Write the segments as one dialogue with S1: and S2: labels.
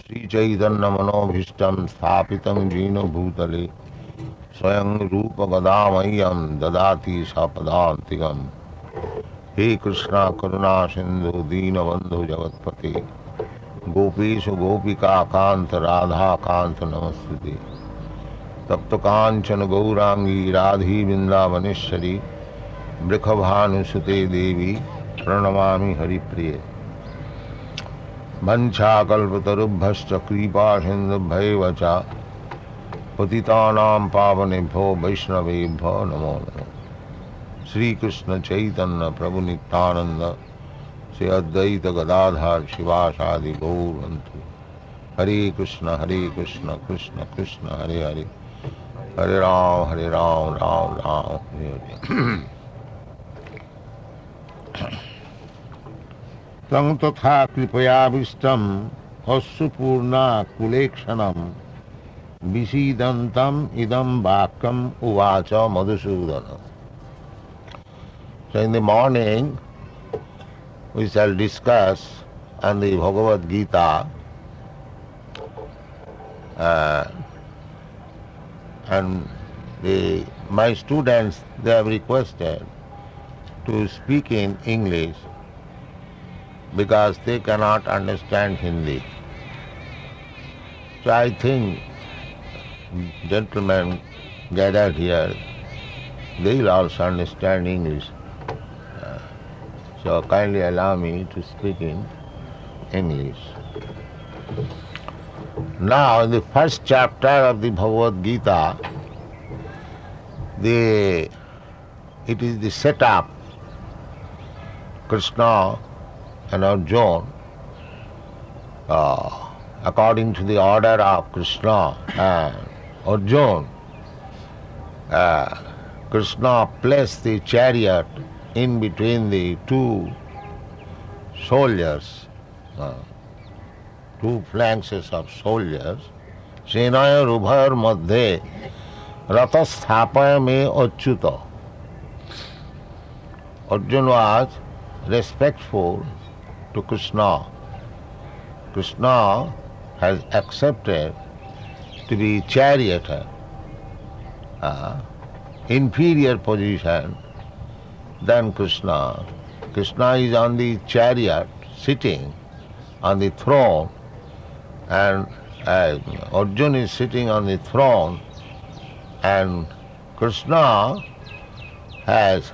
S1: श्रीचैतन्यमनोभीष्टं स्थापितं येन भूतले स्वयं रूपगदामह्यं ददाति सपदान्तिकम्। हे कृष्णा करुणा सिंधु दीनबंधु जगत्पते गोपीशु गोपिका कांत राधा कांत नमस्ते। तप्त कांचन गौरांगी राधी वृंदावनेश्वरी वृषभानुसुते देवी प्रणमामि हरिप्रिये। वंशाकल्पतरुभ्यश्च कृपा सिन्धुभ्यैव च पतितानां पावनेभ्यो वैष्णवेभ्यो नमो नमः। श्री कृष्ण चैतन्य प्रभु नित्यानंद श्री अद्वैत गदाधर शिवासादि गौरवंतु। हरे कृष्ण कृष्ण कृष्ण हरे हरे, हरे राम राम राम हरे हरे। तं तथा कृपयाविष्टम अश्रुपूर्णाकुलेक्षणम विषीदन्तम इदं वाक्यम uvāca Madhusūdana। So in the morning we shall discuss on the Bhagavad-gītā, and my students, they have requested to speak in English because they cannot understand Hindi. So I think gentlemen gathered here, they will also understand English. So kindly allow me to speak in English. Now in the first chapter of the Bhagavad-gītā, it is the setup. Kṛṣṇa and Arjuna, according to the order of Kṛṣṇa and Arjuna, Kṛṣṇa placed the chariot in between the two soldiers, two flanks of soldiers. Senaya rubhayar madhye ratasthapaya me achyuta. Arjuna was respectful to Kṛṣṇa. Kṛṣṇa has accepted to be charioteer, inferior position than Kṛṣṇa. Kṛṣṇa is on the chariot, sitting on the throne, and Arjuna is sitting on the throne, and Kṛṣṇa has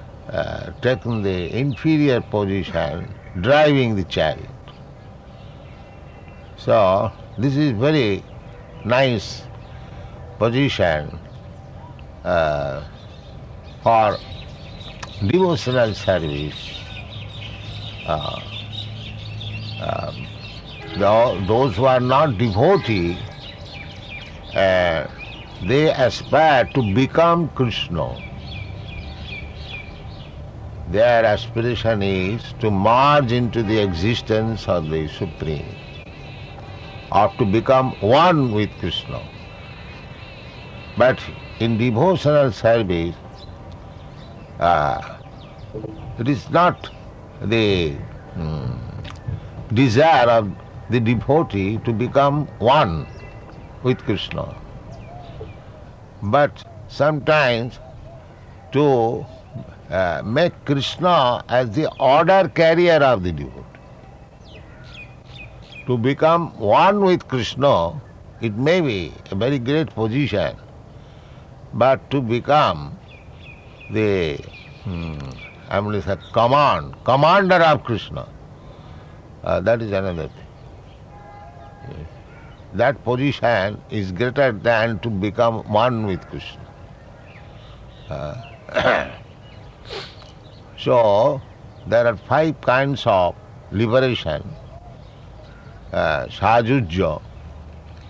S1: taken the inferior position, driving the chariot. So this is very nice position for devotional service. Those who are not devotee, they aspire to become Kṛṣṇa. Their aspiration is to merge into the existence of the Supreme, or to become one with Kṛṣṇa. But in devotional service, it is not the desire of the devotee to become one with Kṛṣṇa, but sometimes to make Kṛṣṇa as the order carrier of the devotee. To become one with Kṛṣṇa, it may be a very great position, but to become the commander of Kṛṣṇa, that is another thing. That position is greater than to become one with Kṛṣṇa. So there are 5 kinds of liberation. Sajujya.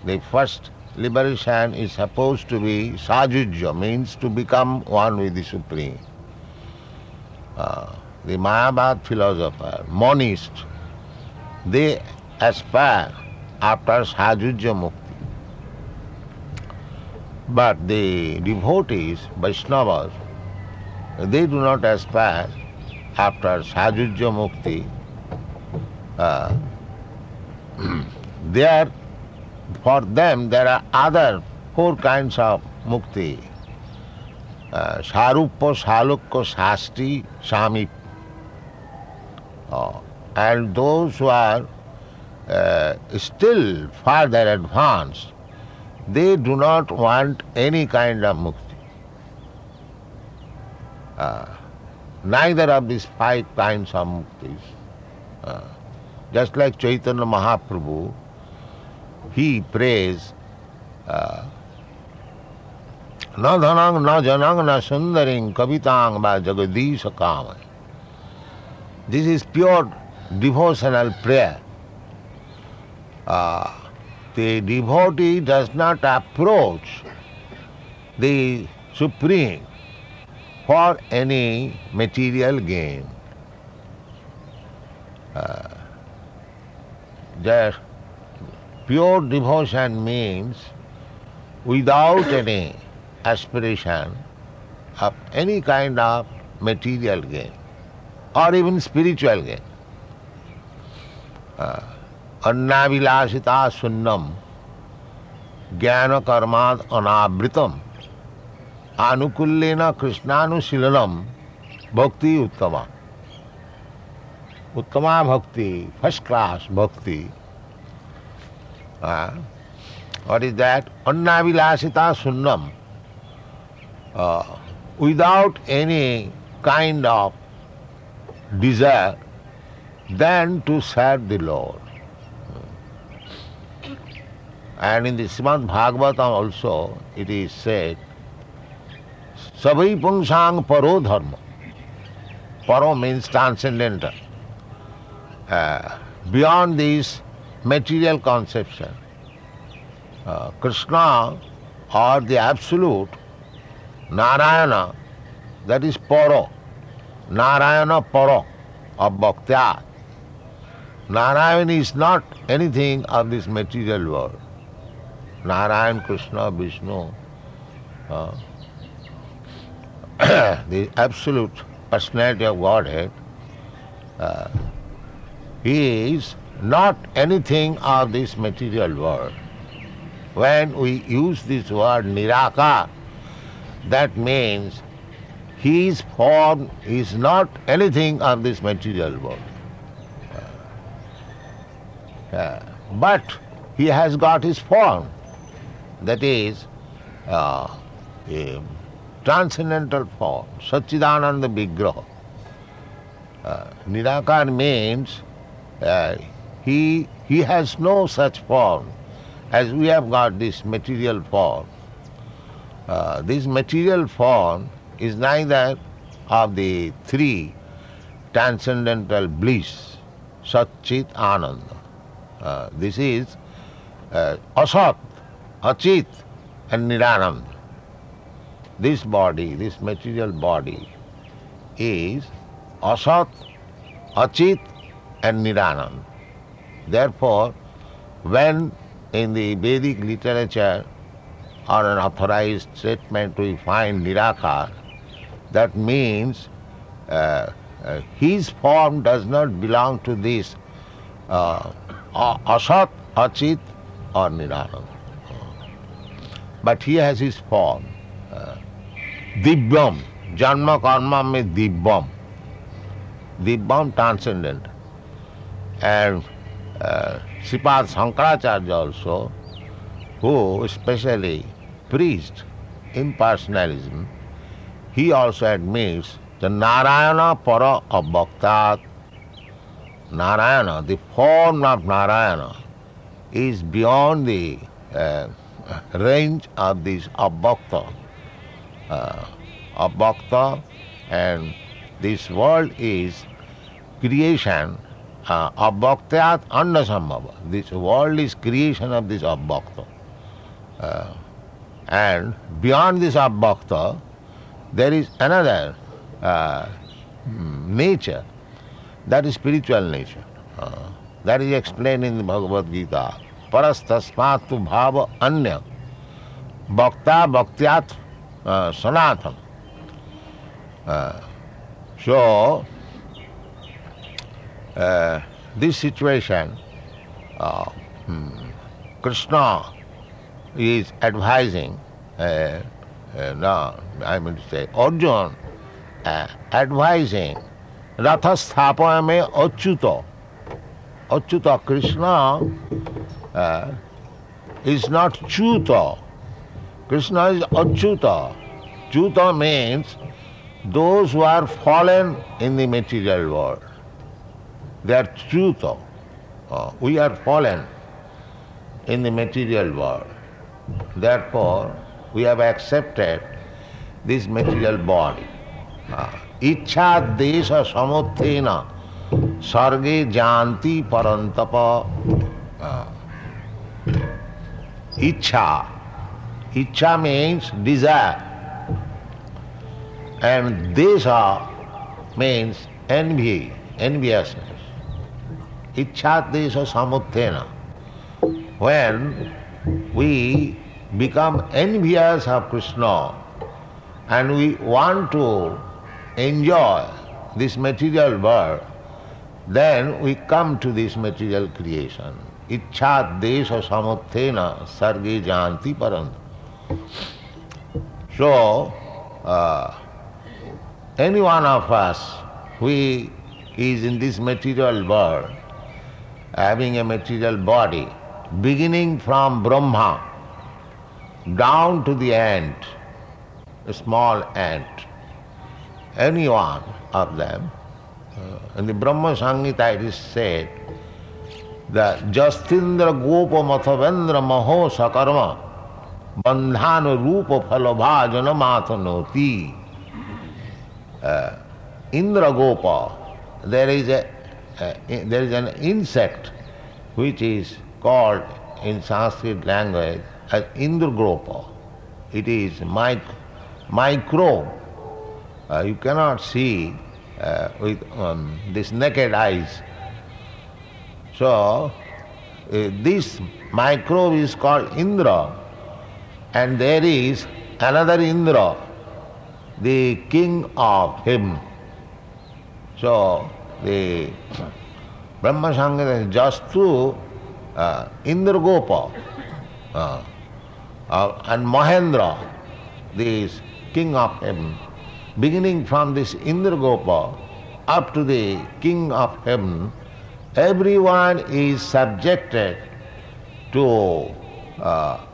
S1: The first liberation is supposed to be sajujya, means to become one with the Supreme. The Mayavad philosopher, monists, they aspire after sajujya mukti. But the devotees, Vaishnavas, they do not aspire after sajujya mukti. Their for them there are other 4 kinds of mukti. Saruppa, Salukya, Sasti, Samip. And those who are still further advanced, they do not want any kind of mukti. Neither of these 5 kinds of muktis. Just like Chaitanya Mahaprabhu, he prays, na dhanang, na janang, na sundaring, kavitang va jagadisha kamai. This is pure devotional prayer. The devotee does not approach the Supreme for any material gain. The pure devotion means without any aspiration of any kind of material gain or even spiritual gain. Annavilasita sunnam jnana karmad anavritam anukullena kṛṣṇānuṣīlanam bhakti uttama. Uttama bhakti, first class bhakti. What is that? Annavilasita sunnam. Without any kind of desire than to serve the Lord. And in the Srimad Bhagavatam also it is said, Savai Pungsang Paro Dharma. Paro means transcendental. Beyond this material conception, Kṛṣṇa or the Absolute, Narayana, that is Paro. Narayana Paro of Bhaktya. Narayana is not anything of this material world. Narayan, Kṛṣṇa, Vishnu, the absolute personality of Godhead, he is not anything of this material world. When we use this word Nirakar, that means his form is not anything of this material world. But he has got his form, that is a transcendental form, Satchidananda Vigraha. Nirakar means he has no such form as we have got this material form. This material form is neither of the 3 transcendental bliss, Sat, Chit, Ananda. This is Asat, Achit and Nirananda. This body, this material body is Asat, Achit and Nirananda. Therefore, when in the Vedic literature or an authorized statement we find Nirakar, that means his form does not belong to this Asat, Achit or Nirananda. But he has his form. Divyam, Janma Karma mein Divyam. Divyam transcendent. And Sripad Shankaracharya also, who especially preached impersonalism, he also admits the Narayana Para of Bhaktat. Narayana, the form of Narayana, is beyond the range of this Abhakta. Abhakta, and this world is creation Abhaktyat Annasambhava. This world is creation of this Abhakta. And beyond this Abhakta, there is another nature, that is spiritual nature. That is explained in the Bhagavad-gītā. Parastasmatu bhava anya bhakta bhaktyat sanatana. So, this situation Kṛṣṇa is advising, Arjuna advising, ratha sthāpayame achyuta. Achyuta, Kṛṣṇa is not Chuta. Kṛṣṇa is achyuta. Chuta means those who are fallen in the material world. They are Chuta. We are fallen in the material world. Therefore, we have accepted this material body. Ichcha desha samuthena sarge janti parantapa. Ichha. Ichha means desire. And desha means envy, enviousness. Ichha desha samuthena. When we become envious of Kṛṣṇa and we want to enjoy this material world, then we come to this material creation. Ichcha desha samuthena sarge janti parant. So, any one of us who is in this material world, having a material body, beginning from Brahma down to the ant, a small ant, any one of them, in the Brahma Samhita it is said that Jastindra Gopa Mathavendra Maho Sakarma Bandhana Rupa Phalabhajana Matanoti. Indra Gopa, there is an insect which is called in Sanskrit language as Indragopa. It is micro. You cannot see with this naked eyes. So, this microbe is called Indra, and there is another Indra, the king of heaven. So, the Brahma Samhita is just to Indragopa and Mahendra, this king of heaven. Beginning from this Indragopa up to the king of heaven, everyone is subjected to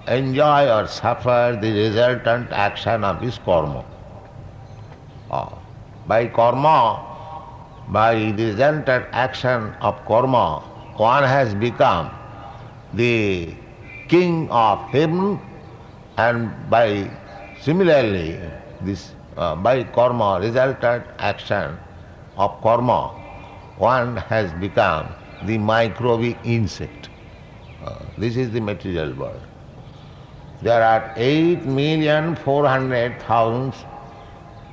S1: enjoy or suffer the resultant action of his karma. By karma, by the resultant action of karma, one has become the king of heaven, and by similarly this by karma, resultant action of karma, one has become the microbic insect. This is the material world. There are 8,400,000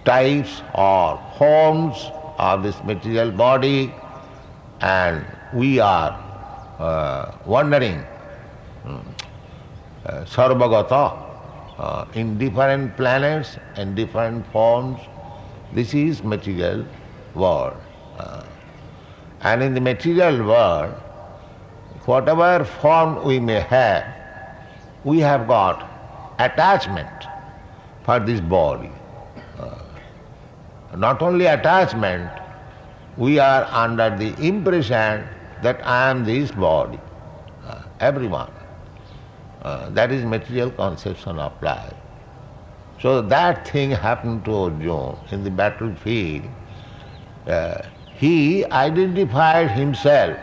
S1: types or forms of this material body, and we are wandering sarvagata in different planets and different forms. This is material world. And in the material world, whatever form we may have, we have got attachment for this body. Not only attachment, we are under the impression that I am this body. Everyone. That is material conception of life. So that thing happened to Arjuna in the battlefield. He identified himself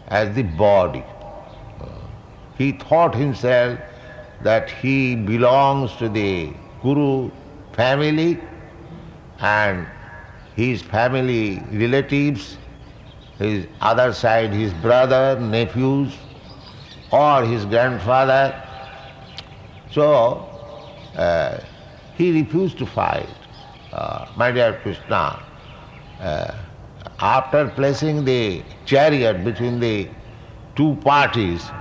S1: as the body. He thought himself that he belongs to the Kuru family, and his family relatives, his other side, his brother, nephews, or his grandfather. So, he refused to fight. My dear Kṛṣṇa, after placing the chariot between the two parties,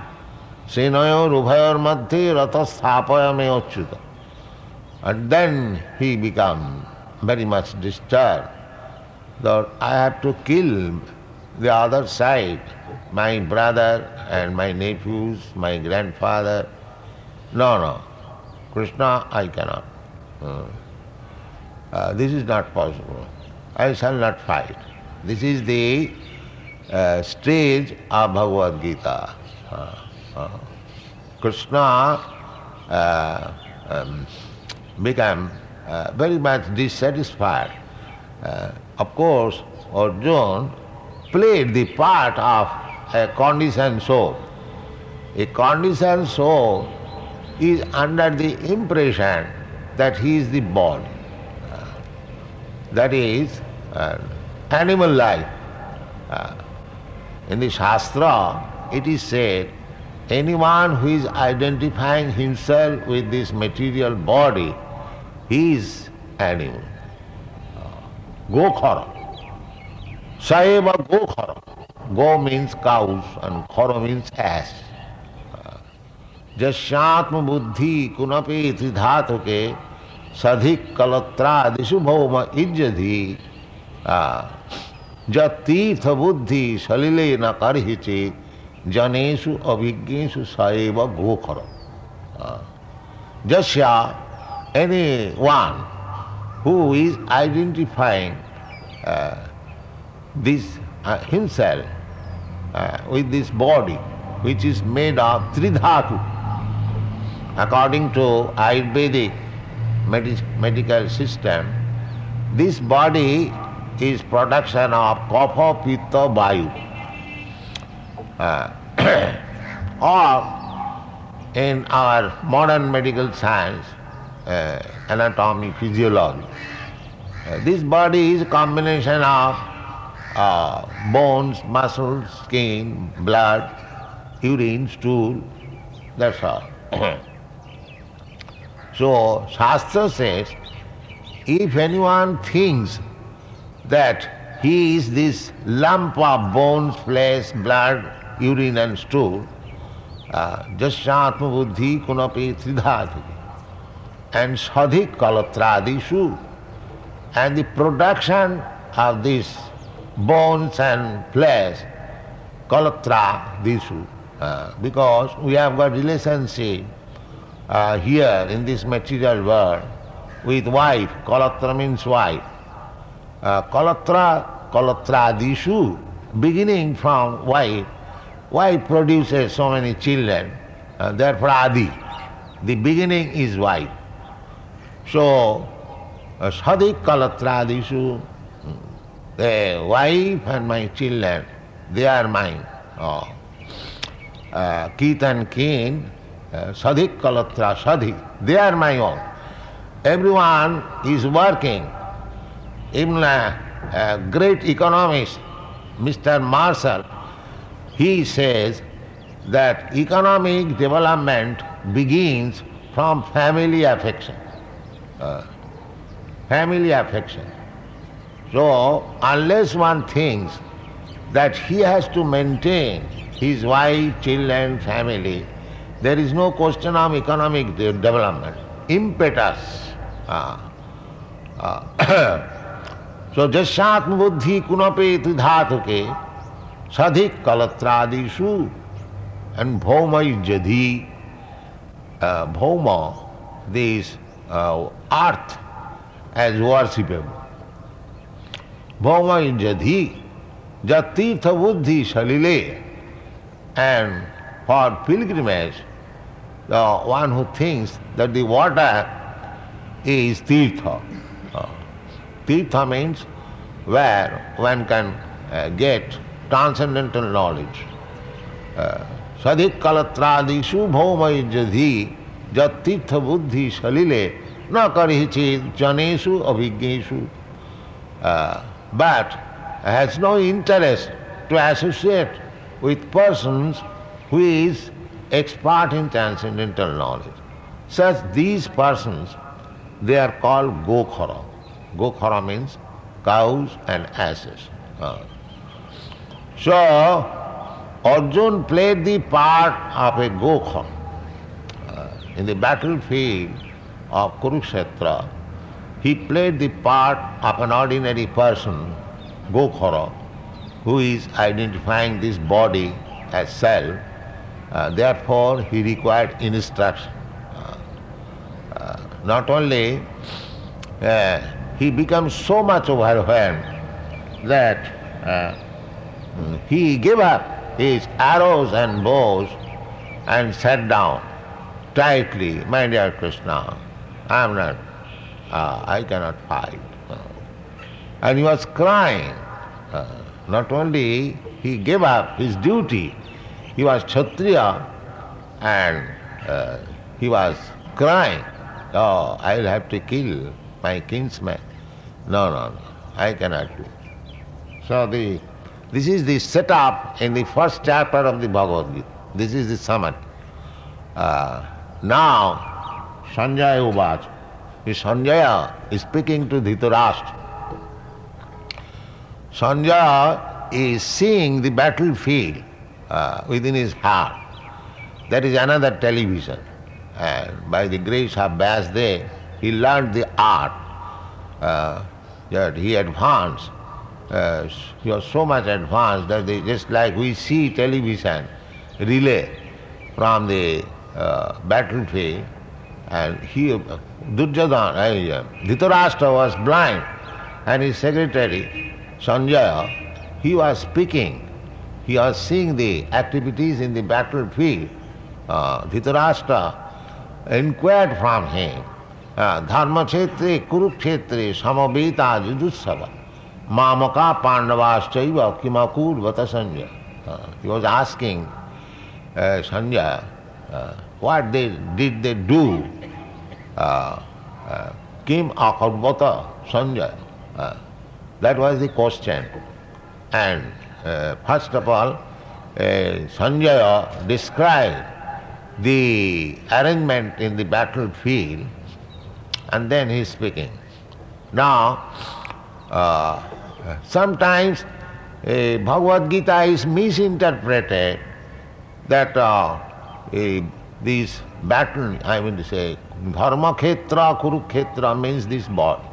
S1: Senayor Ubhayor Madhye Ratha Sthāpayame Achyuta. And then he became very much disturbed that I have to kill the other side, my brother and my nephews, my grandfather. No, Kṛṣṇa I cannot. This is not possible. I shall not fight. This is the stage of Bhagavad-gītā. Kṛṣṇa became very much dissatisfied. Of course, Arjuna played the part of a conditioned soul. A conditioned soul is under the impression that he is the body. That is animal life. In the Shastra, it is said, anyone who is identifying himself with this material body, he is animal. Gokhara. Saeva gokhara. Go means cows and khara means ass. Jasyatma buddhi kunape tridhatuke sadhik kalatrādishu bhauma ijjadhi jatirtha buddhi salile na karhiche janeshu abhigneshu saeva gokhara. Jasya, anyone who is identifying this himself with this body which is made of tridhatu. According to Ayurvedic medical system, this body is production of kapha, pitta, vayu. Or in our modern medical science, anatomy, physiology, this body is a combination of bones, muscles, skin, blood, urine, stool, that's all. So, Shastra says, if anyone thinks that he is this lump of bones, flesh, blood, urine and stool, jasyatma buddhi kunapi tridhatu, and sadhik kalatradishu, and the production of these bones and flesh, kalatradishu, because we have got relationship here in this material world with wife. Kalatra means wife. Kalatradishu, beginning from wife. Wife produces so many children, therefore Adi. The beginning is wife. So, sadhik kalatradishu, the wife and my children, they are mine. Kith and kin, sadhik kalatra sadhik, they are my own. Everyone is working. Even a great economist, Mr. Marshall, he says that economic development begins from family affection. Family affection. So, unless one thinks that he has to maintain his wife, children, family, there is no question of economic development. Impetus. So, jasyatma buddhi kunape tridhatuke sadhik kalatradishu and bhauma ijjadhi. Bhauma, this earth as worshipable. Bhauma ijjadhi jatirtha buddhi salile. And for pilgrimage, the one who thinks that the water is tirtha. Tirtha means where one can get transcendental knowledge. Sadhik kalatradishu bhauma ijjadhi jatirtha buddhi salile na karihi janeshu abhigneshu. But has no interest to associate with persons who is expert in transcendental knowledge. Such these persons, they are called gokhara. Gokhara means cows and asses. So, Arjuna played the part of a gokhara. In the battlefield of Kurukshetra, he played the part of an ordinary person, gokhara, who is identifying this body as self, therefore he required instruction. Not only he becomes so much overwhelmed that he gave up his arrows and bows and sat down tightly. My dear Kṛṣṇa, I cannot fight. And he was crying. Not only he gave up his duty, he was Kshatriya, and he was crying, "Oh, I will have to kill my kinsman. No, I cannot do it." So this is the setup in the first chapter of the Bhagavad Gita. This is the summary. Now, Sañjaya uvāca. Sañjaya is speaking to Dhritarashtra. Sañjaya is seeing the battlefield within his heart. That is another television. And by the grace of Vyasdev, he learned the art that he advanced. He was so much advanced that just like we see television relay from the battlefield, and Dhritarashtra was blind, and his secretary, Sañjaya, he was speaking. He was seeing the activities in the battlefield. Dhritarashtra inquired from him, Dharma kshetre kurukshetre samaveta jujussava mamaka pandavāṣṭaiva kimakurvata Sañjaya. He was asking Sañjaya, what did they do? Kim akarvata Sañjaya. That was the question. And first of all, Sañjaya described the arrangement in the battlefield, and then he is speaking. Now, sometimes Bhagavad-gītā is misinterpreted that this battle, I mean to say, dharma khetra, kurukhetra means this body.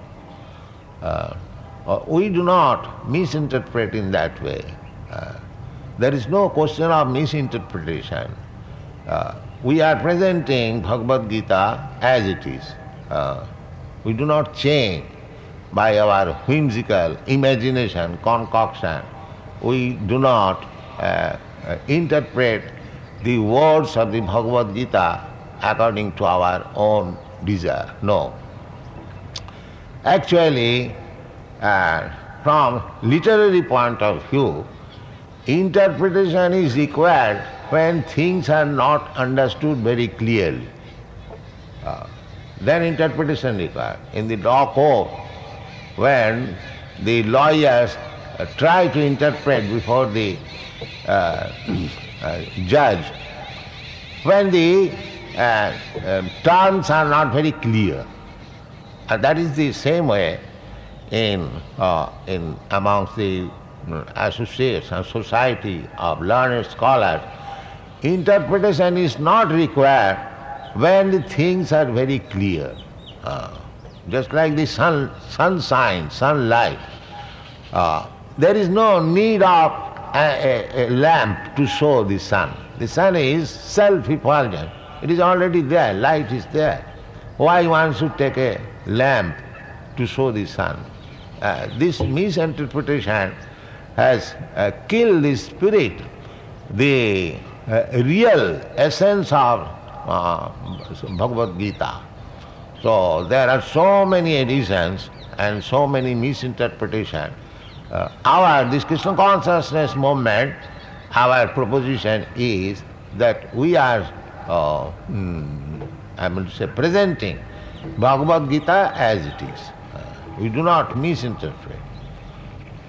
S1: We do not misinterpret in that way. There is no question of misinterpretation. We are presenting Bhagavad-gītā as it is. We do not change by our whimsical imagination, concoction. We do not interpret the words of the Bhagavad-gītā according to our own desire. No. Actually, from literary point of view, interpretation is required when things are not understood very clearly. Then interpretation required. In the law court, when the lawyers try to interpret before the judge, when the terms are not very clear. And that is the same way in amongst the associates and society of learned scholars. Interpretation is not required when the things are very clear. Just like the sunshine, sunlight. There is no need of a lamp to show the sun. The sun is self-effulgent. It is already there, light is there. Why one should take a lamp to show the sun? This misinterpretation has killed the spirit, the real essence of Bhagavad-gītā. So there are so many editions and so many misinterpretations. This Kṛṣṇa consciousness movement, our proposition is that we are presenting Bhagavad-gītā as it is. We do not misinterpret.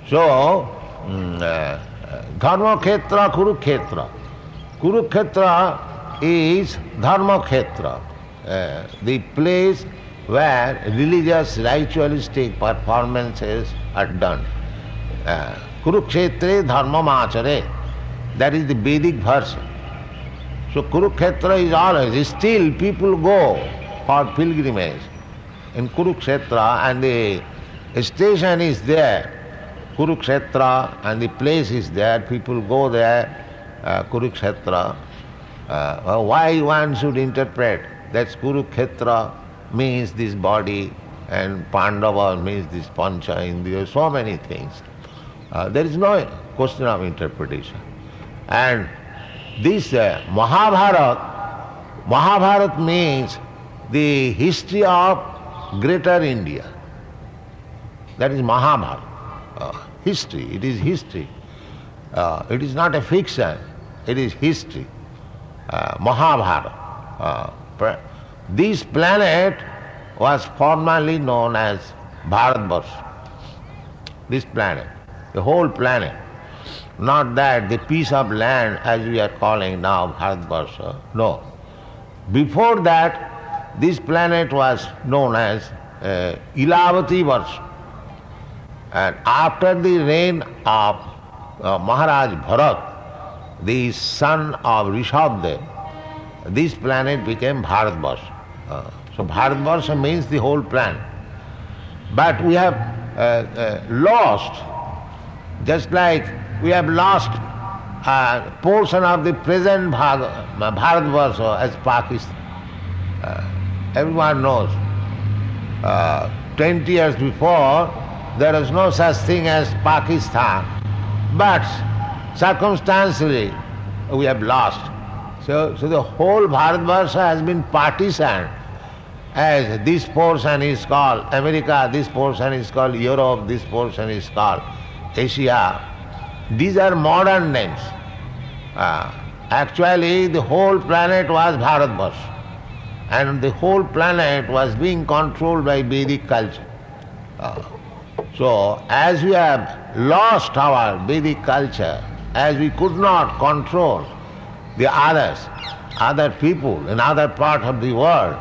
S1: So, dharma khetra, kurukhetra. Kurukhetra is dharma khetra, the place where religious, ritualistic performances are done. Kurukshetre dharma mācare, that is the Vedic version. So Kurukshetra is always, still people go for pilgrimage in Kurukshetra, and the station is there Kurukshetra, and the place is there, people go there, Kurukshetra. Why one should interpret that Kurukshetra means this body and Pandava means this Pancha Indriya, so many things. There is no question of interpretation. And this Mahabharata means the history of greater India. That is Mahabharata. History, it is history. It is not a fiction, it is history. Mahabharata. This planet was formerly known as Bharatvarsha. This planet, the whole planet. Not that the piece of land as we are calling now Bharatvarsha. No. Before that, this planet was known as Ilavati Varsha. And after the reign of Maharaj Bharat, the son of Rishabdev, this planet became Bharatvarsha. So Bharatvarsha means the whole planet. But we have lost, just like we have lost a portion of the present Bharatvarsha as Pakistan. Everyone knows. 20 years before, there was no such thing as Pakistan. But circumstantially, we have lost. So the whole Bharatvarsha has been partitioned, as this portion is called America, this portion is called Europe, this portion is called Asia. These are modern names. Actually, the whole planet was Bharatvarsha, and the whole planet was being controlled by Vedic culture. So, as we have lost our Vedic culture, as we could not control the other people in other parts of the world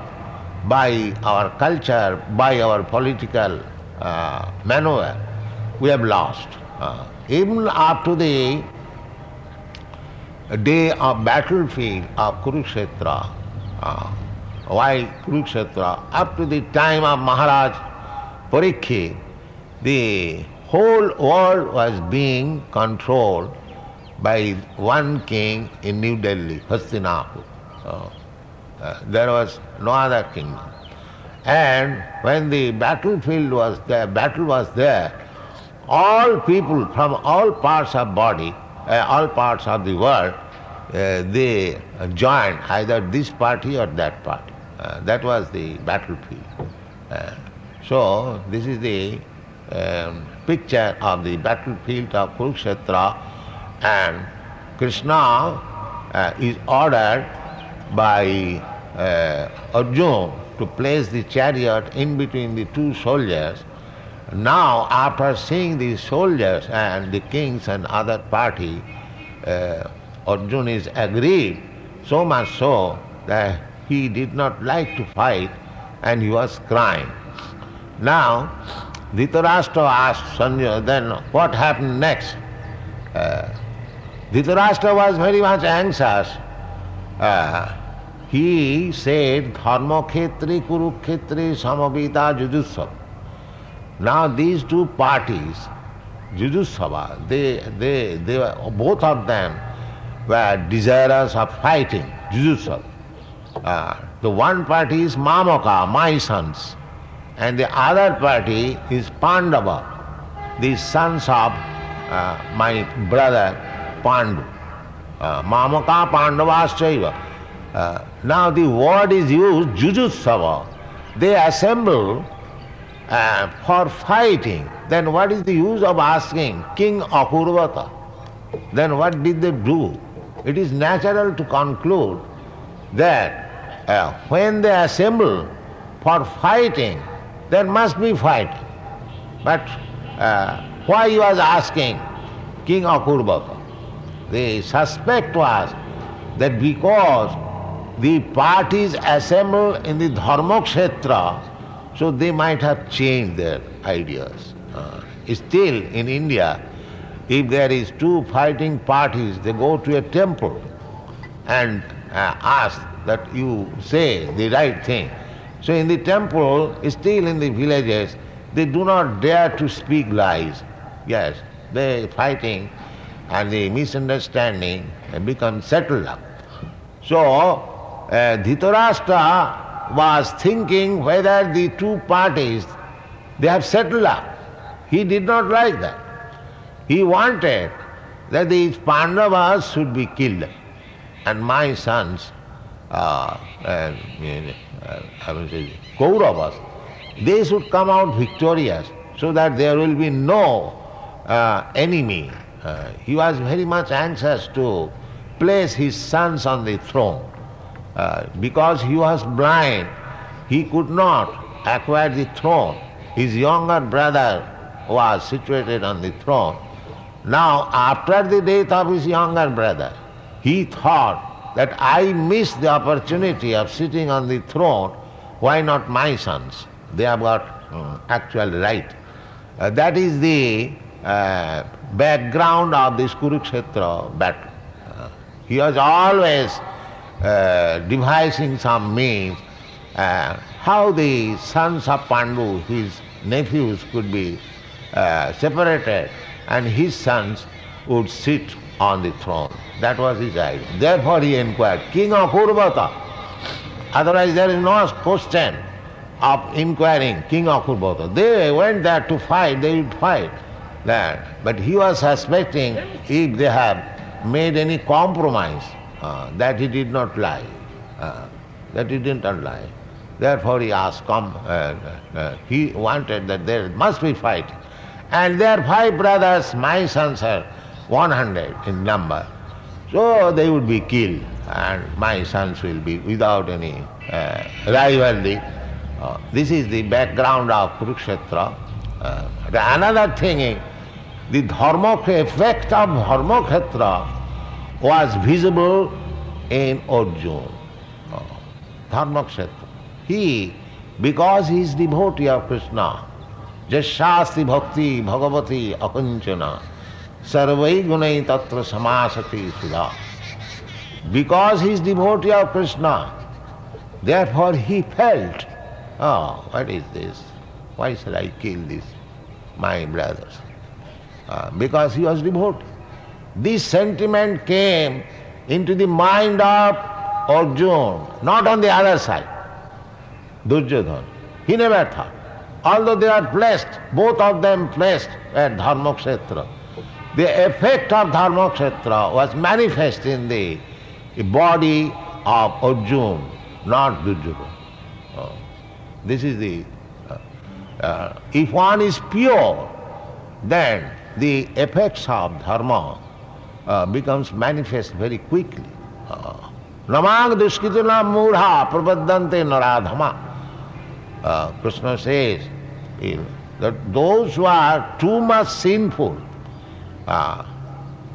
S1: by our culture, by our political maneuver, we have lost. Even up to the day of battlefield of Kurukshetra, why Kurukshetra? Up to the time of Maharaj Parikshit, the whole world was being controlled by one king in New Delhi, Hastinapur. There was no other kingdom. And when the battle was there, all people from all parts of body, all parts of the world, they joined either this party or that party. That was the battlefield. So this is the picture of the battlefield of Kurukshetra, and Kṛṣṇa is ordered by Arjuna to place the chariot in between the two soldiers. Now, after seeing the soldiers and the kings and other party, Arjuna is agreed, so much so that he did not like to fight and he was crying. Now, Dhritarashtra asked Sañjaya, then what happened next? Dhritarashtra was very much anxious. He said, Dharmakhetri Kurukhetri Samavita Jujutsav. Now these two parties, Jujutsav, they were, both of them were desirous of fighting, Jujutsav. The one party is Mamaka, my sons, and the other party is Pandava, the sons of my brother Pandu. Mamaka Pandavaschaiva. Now the word is used, Jujutsava. They assemble for fighting. Then what is the use of asking King Akurvata? Then what did they do? It is natural to conclude that when they assemble for fighting, there must be fighting. But why he was asking King Akurvata? The suspect was that because the parties assemble in the Dharmakshetra, so they might have changed their ideas. Still in India, if there is two fighting parties, they go to a temple and ask that you say the right thing. So in the temple, still in the villages, they do not dare to speak lies. yes, they fighting and the misunderstanding becomes settled up. So, Dhritarashtra was thinking whether the two parties, they have settled up. He did not like that. He wanted that these Pandavas should be killed and my sons, Kauravas, they should come out victorious so that there will be no enemy. He was very much anxious to place his sons on the throne. Because he was blind, he could not acquire the throne. His younger brother was situated on the throne. Now, after the death of his younger brother, he thought that I missed the opportunity of sitting on the throne, why not my sons? They have got actual right. That is the background of this Kurukshetra battle. He was always devising some means how the sons of Pandu, his nephews, could be separated and his sons would sit on the throne. That was his idea. Therefore he inquired, King of Urvata. Otherwise there is no question of inquiring, King of Urvata. They went there to fight, they would fight. But he was suspecting if they have made any compromise, that he did not lie. That he did not lie. Therefore he asked, he wanted that there must be fight. And there are 5 brothers, my sons are 100 in number. So they would be killed and my sons will be without any rivalry. This is the background of Kurukshetra. Another thing is, the effect of Dharmakhetra was visible in Arjuna. Dharmakhetra. He, because he is devotee of Kṛṣṇa, Jasyasti bhakti bhagavati akunchana sarvai gunai tatra samasati sudha. Because he is devotee of Kṛṣṇa, therefore he felt, what is this? Why shall I kill this, my brothers? Because he was devotee. This sentiment came into the mind of Arjuna, not on the other side, Duryodhana. He never thought. Although they are blessed, both of them blessed at Dharmakhetra, the effect of Dharmakhetra was manifest in the body of Arjuna, not Duryodhana. This is the... if one is pure, then the effects of dharma becomes manifest very quickly. Namang duskritina mudha prabhaddante naradhama. Kṛṣṇa says that those who are too much sinful,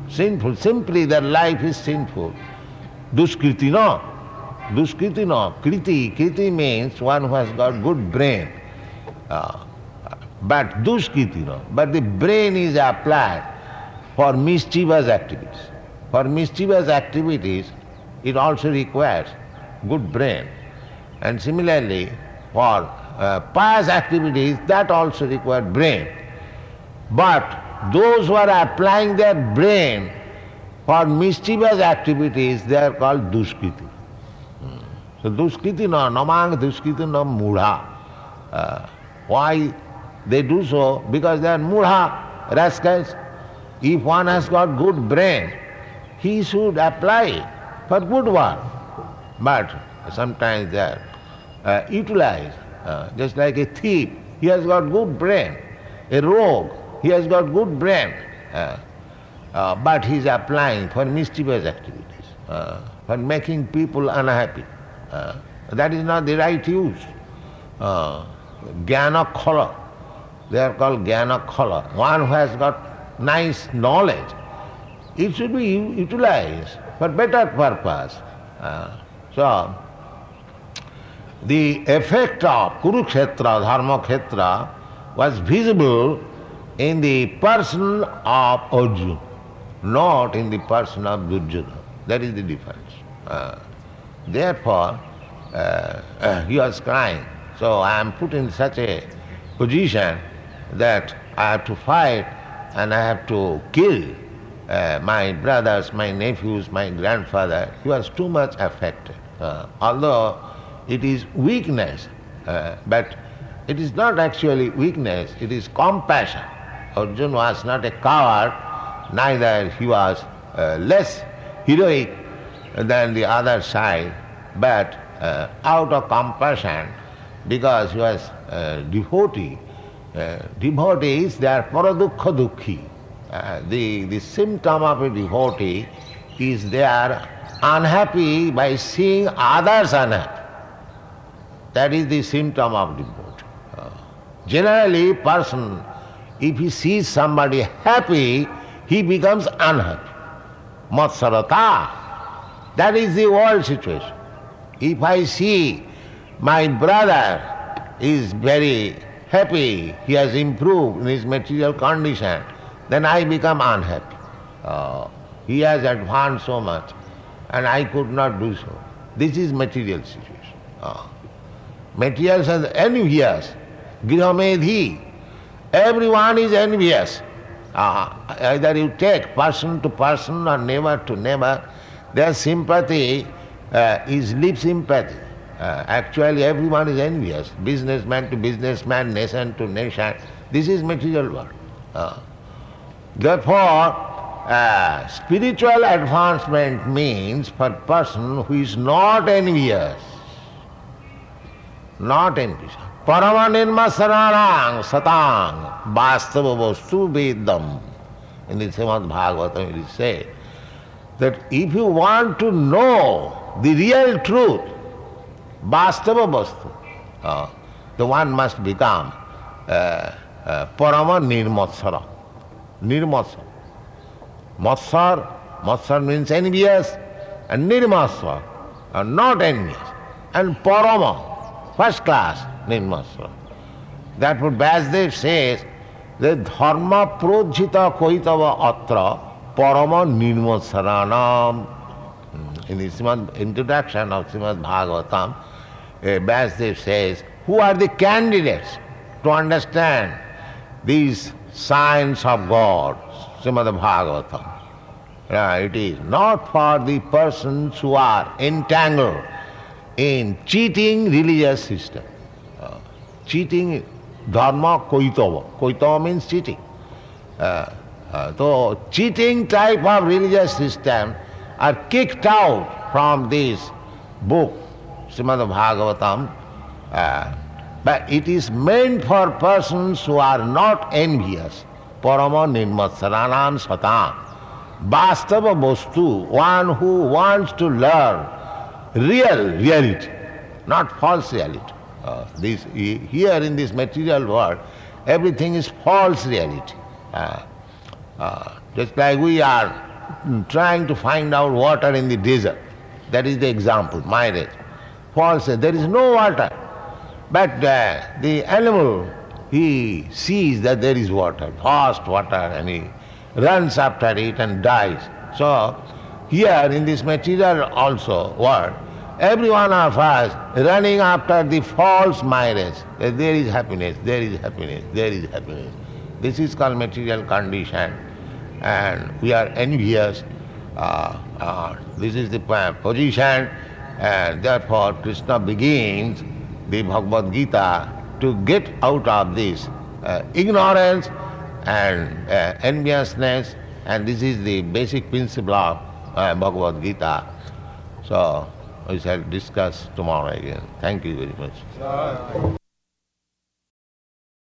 S1: simply their life is sinful. Duskritina, kriti means one who has got good brain. But the brain is applied for mischievous activities. For mischievous activities, it also requires good brain. And similarly, for pious activities, that also requires brain. But those who are applying their brain for mischievous activities, they are called duskriti. So duskritina, namang duskritina mudha. Why they do so? Because they are mudha, rascals. If one has got good brain, he should apply it for good work. But sometimes they are utilized, just like a thief. He has got good brain. A rogue, he has got good brain. But he is applying for mischievous activities, for making people unhappy. That is not the right use. Jnana khala. They are called jnana khala. One who has got nice knowledge, it should be utilized for better purpose. So, the effect of Kurukshetra, Dharmakhetra, was visible in the person of Arjuna, not in the person of Duryodhana. That is the difference. Therefore, he was crying. So I am put in such a position that I have to fight and I have to kill my brothers, my nephews, my grandfather. He was too much affected. Although it is weakness, but it is not actually weakness, it is compassion. Arjuna was not a coward, neither he was less heroic than the other side, but out of compassion, because he was devotee. Devotees, they are paradukha dukhi. The symptom of a devotee is they are unhappy by seeing others unhappy. That is the symptom of devotee. Generally, person, if he sees somebody happy, he becomes unhappy. Matsarata. That is the world situation. If I see my brother is very happy, he has improved in his material condition, then I become unhappy. He has advanced so much, and I could not do so. This is material situation. Materials are envious. Grihamedhi. Everyone is envious. Either you take person to person or neighbor to neighbor, their sympathy is lip sympathy. Actually everyone is envious. Businessman to businessman, nation to nation. This is material world. Therefore, spiritual advancement means for a person who is not envious. Not envious. Paramanirmasararang satang vāstava vastu vedam. In the Srimad Bhagavatam it is said that if you want to know the real truth, vāstava vastu, the one must become parama nirmatsara. Nirmatsara. Matsar means envious, and nirmatsara, not envious, and parama, first class, nirmatsara. Therefore Vyasdev says that dharma projhita koitava atra parama nirmatsaranam. In the introduction of Srimad Bhagavatam, Vyasdev says, who are the candidates to understand these signs of God, Srimad Bhagavatam? It is not for the persons who are entangled in cheating religious system. Cheating dharma koitava. Koitava means cheating. So cheating type of religious system are kicked out from this book, Srimad Bhagavatam. But it is meant for persons who are not envious. Parama nirmatsaranam satam. Vāstava vastu, one who wants to learn real reality, not false reality. Here in this material world, everything is false reality. Just like we are trying to find out water in the desert. That is the example, marriage. False, there is no water. But the animal, he sees that there is water, vast water, and he runs after it and dies. So, here in this material also world, every one of us running after the false marriage, that there is happiness, there is happiness, there is happiness. This is called material condition, and we are envious. This is the position, and therefore Kṛṣṇa begins the Bhagavad-gītā to get out of this ignorance and enviousness, and this is the basic principle of Bhagavad-gītā. So we shall discuss tomorrow again. Thank you very much.